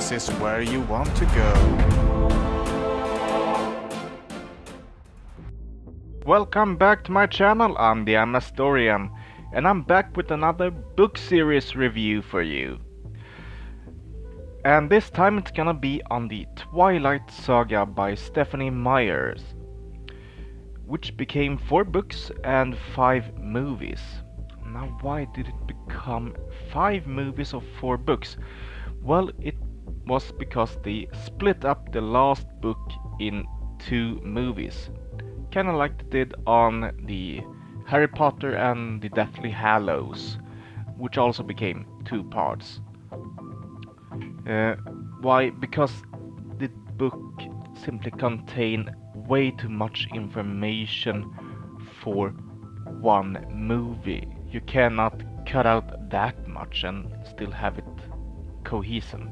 this is where you want to go. Welcome back to my channel. I'm the Amastorian, and I'm back with another book series review for you. And this time it's gonna be on the Twilight Saga by Stephanie Meyer, which became 4 books and 5 movies. Now, why did it become 5 movies or 4 books? Well, it was because they split up the last book in 2 movies. Kinda like they did on the Harry Potter and the Deathly Hallows, which also became 2 parts. Why? Because the book simply contained way too much information for one movie. You cannot cut out that much and still have it cohesive.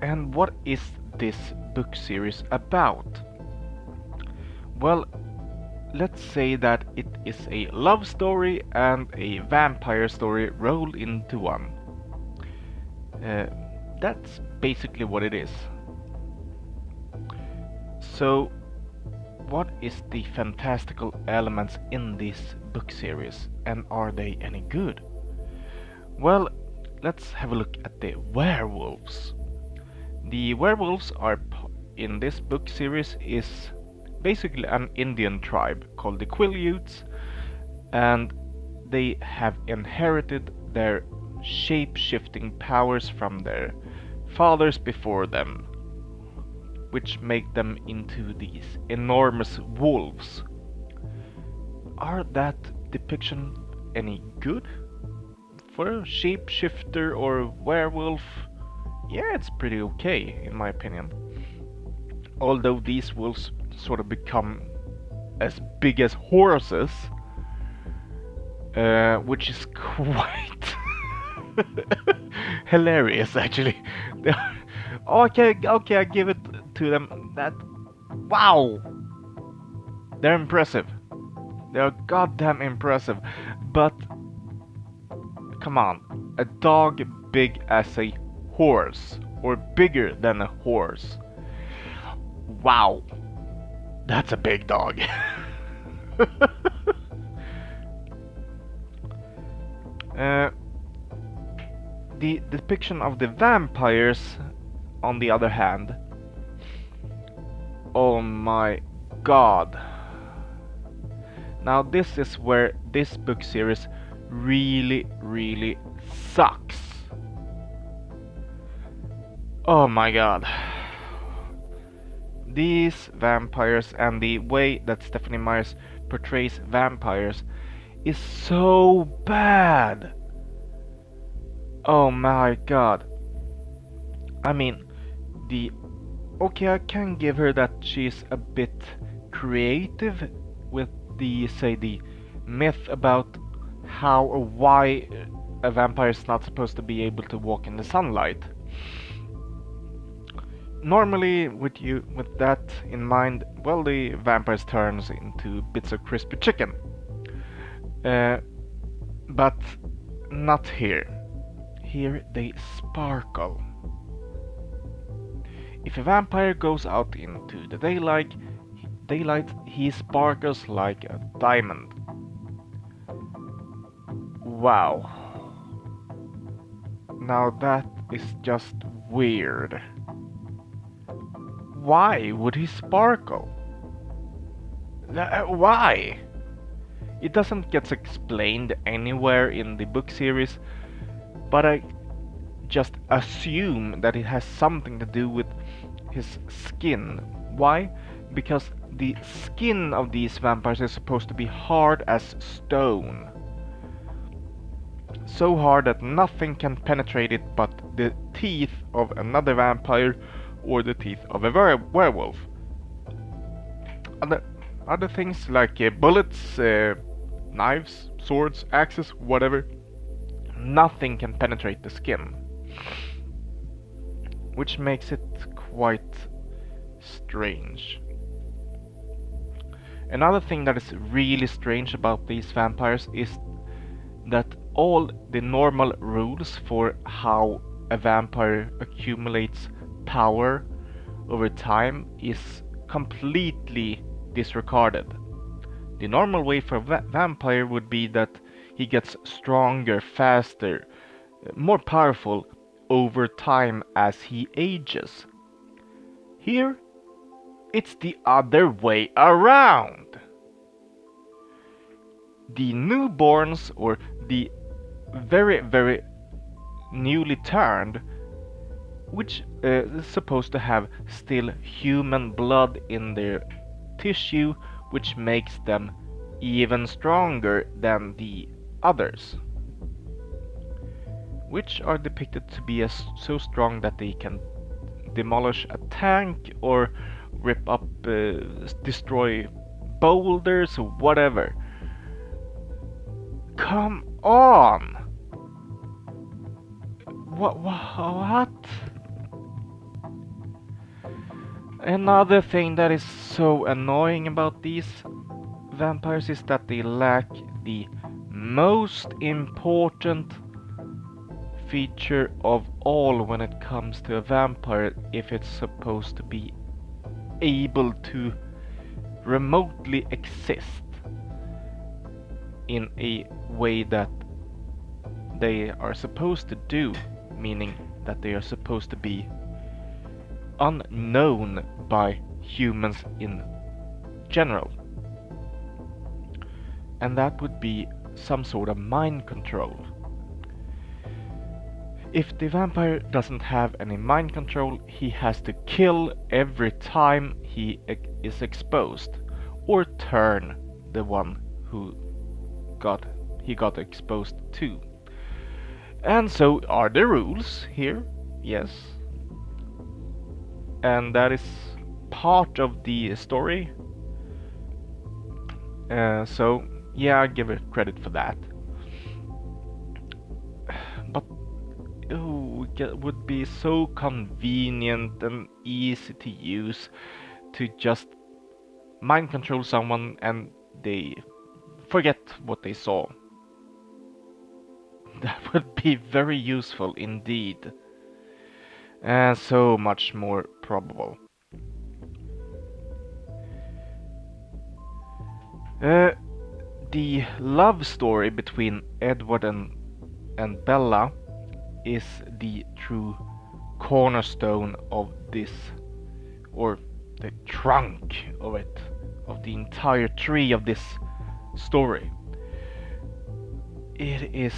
And what is this book series about? Well, let's say that it is a love story and a vampire story rolled into one. That's basically what it is. So, what is the fantastical elements in this book series, and are they any good? Well, let's have a look at the werewolves. The werewolves are in this book series is basically an Indian tribe called the Quileutes, and they have inherited their shape-shifting powers from their fathers before them, which make them into these enormous wolves. Are that depiction any good for a shapeshifter or werewolf? Yeah, it's pretty okay in my opinion. Although these wolves sort of become as big as horses, which is quite hilarious actually. Okay, I give it to them. That, wow, they're impressive. They're goddamn impressive. But come on, a dog big as a horse, or bigger than a horse. Wow, that's a big dog. The depiction of the vampires, on the other hand, oh my god. Now this is where this book series really sucks. Oh my god. These vampires and the way that Stephanie Meyer portrays vampires is so bad. Oh my god. I mean, okay, I can give her that she's a bit creative with the myth about how or why a vampire is not supposed to be able to walk in the sunlight. Normally, with that in mind, well, the vampires turns into bits of crispy chicken. But not here. Here they sparkle. If a vampire goes out into the daylight, he sparkles like a diamond. Wow. Now that is just weird. Why would he sparkle? Why? It doesn't get explained anywhere in the book series, but I just assume that it has something to do with his skin. Why? Because the skin of these vampires is supposed to be hard as stone. So hard that nothing can penetrate it but the teeth of another vampire or the teeth of a werewolf. Other things like bullets, knives, swords, axes, whatever, nothing can penetrate the skin. Which makes it quite strange. Another thing that is really strange about these vampires is that all the normal rules for how a vampire accumulates power over time is completely disregarded. The normal way for a vampire would be that he gets stronger, faster, more powerful over time as he ages. Here, it's the other way around. The newborns, or the very, very newly turned, which is supposed to have still human blood in their tissue, which makes them even stronger than the others, which are depicted to be so strong that they can demolish a tank or rip up, destroy boulders or whatever. Come on! What? Another thing that is so annoying about these vampires is that they lack the most important feature of all when it comes to a vampire if it's supposed to be able to remotely exist in a way that they are supposed to do, meaning that they are supposed to be unknown by humans in general. And that would be some sort of mind control. If the vampire doesn't have any mind control, he has to kill every time he is exposed, or turn the one who he got exposed to. And so are the rules here, yes. And that is part of the story. So yeah, I give it credit for that. But it would be so convenient and easy to use to just mind control someone and they forget what they saw. That would be very useful indeed. And so much more probable. The love story between Edward and Bella is the true cornerstone of this, or the trunk of it, of the entire tree of this story. It is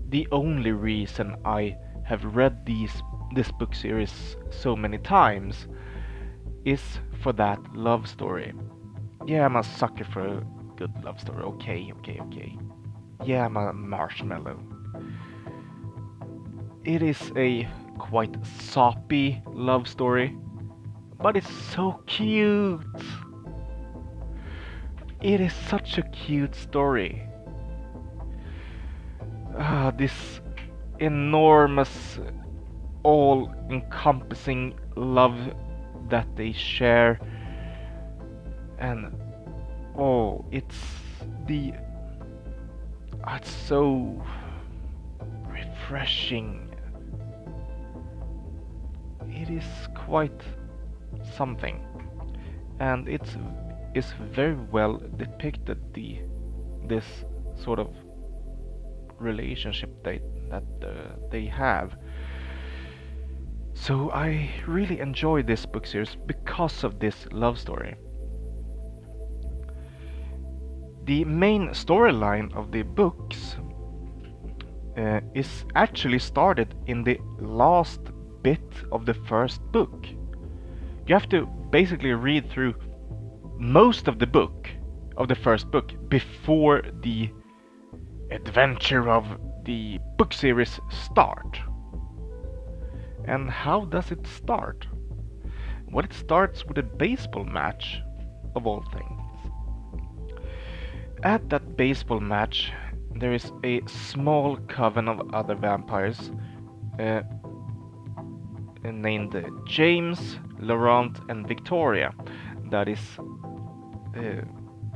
the only reason I have read this book series so many times, is for that love story. Yeah, I'm a sucker for a good love story. Okay. Yeah, I'm a marshmallow. It is a quite soppy love story, but it's so cute. It is such a cute story. This enormous, all-encompassing love that they share, and it's so refreshing. It is quite something, and it is very well depicted, this sort of relationship that they have. So I really enjoy this book series because of this love story. The main storyline of the books is actually started in the last bit of the first book. You have to basically read through most of the first book before the adventure of the book series start. And how does it start? Well, it starts with a baseball match, of all things. At that baseball match, there is a small coven of other vampires named James, Laurent, and Victoria that is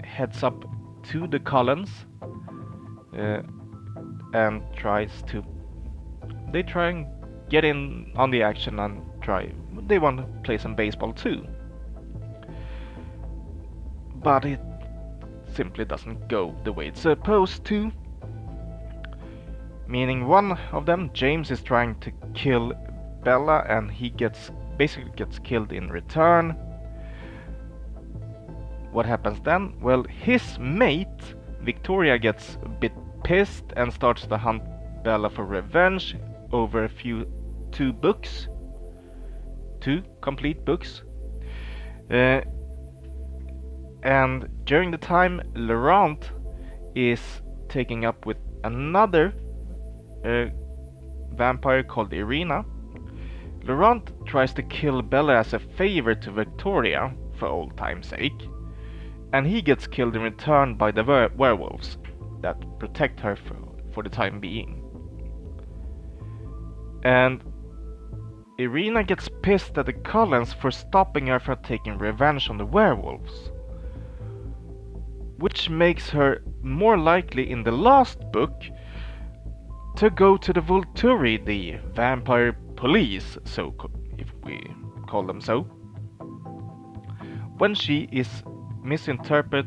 heads up to the Cullens and tries to they try and get in on the action and they want to play some baseball too. But it simply doesn't go the way it's supposed to. Meaning one of them, James, is trying to kill Bella and he basically gets killed in return. What happens then? Well, his mate, Victoria, gets a bit pissed and starts to hunt Bella for revenge over two complete books. And during the time, Laurent is taking up with another vampire called Irina. Laurent tries to kill Bella as a favor to Victoria, for old time's sake, and he gets killed in return by the werewolves that protect her for the time being. And Irina gets pissed at the Cullens for stopping her from taking revenge on the werewolves, which makes her more likely in the last book to go to the Volturi, the vampire police, so if we call them so, when she is misinterpret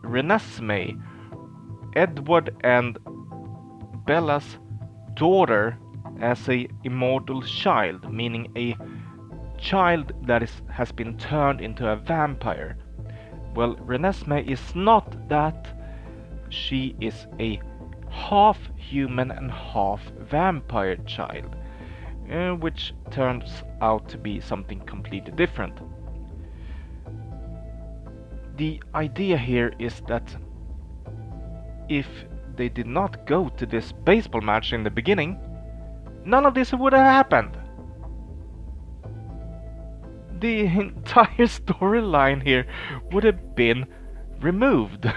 Renesmee, Edward and Bella's daughter, as a immortal child, meaning a child that has been turned into a vampire. Well, Renesmee is not that. She is a half human and half vampire child, which turns out to be something completely different. The idea here is that if they did not go to this baseball match in the beginning, none of this would have happened. The entire storyline here would have been removed.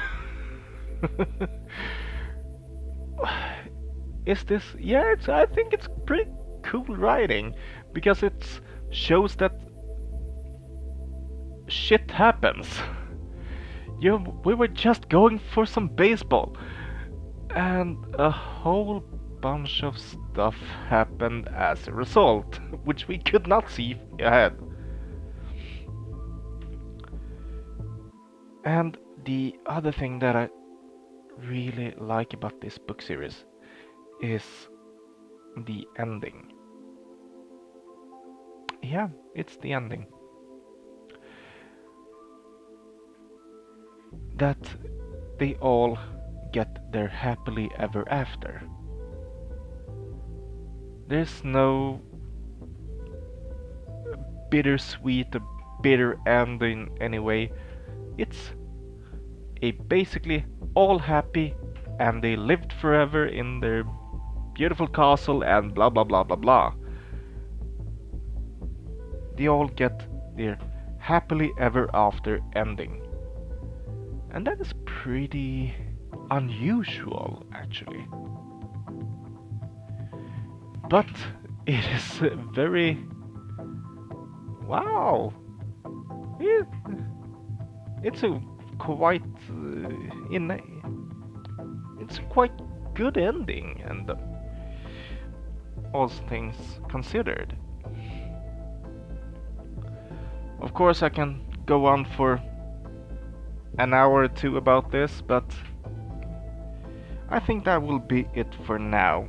Is this? Yeah, I think it's pretty cool writing, because it shows that shit happens. We were just going for some baseball, and a whole bunch of stuff happened as a result, which we could not see ahead. And the other thing that I really like about this book series is the ending. Yeah, it's the ending. That they all get their happily ever after. There's no bittersweet or bitter ending anyway. It's a basically all happy, and they lived forever in their beautiful castle and blah blah blah blah blah. They all get their happily ever after ending. And that is pretty unusual, actually. But it is very... wow! It's a quite... it's a quite good ending, and all things considered. Of course, I can go on for an hour or two about this, but I think that will be it for now.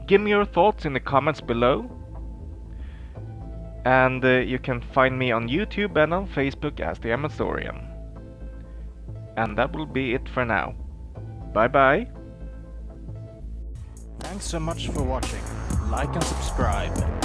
Give me your thoughts in the comments below, and you can find me on YouTube and on Facebook as the Amazorian. And that will be it for now. Bye bye. Thanks so much for watching. Like and subscribe.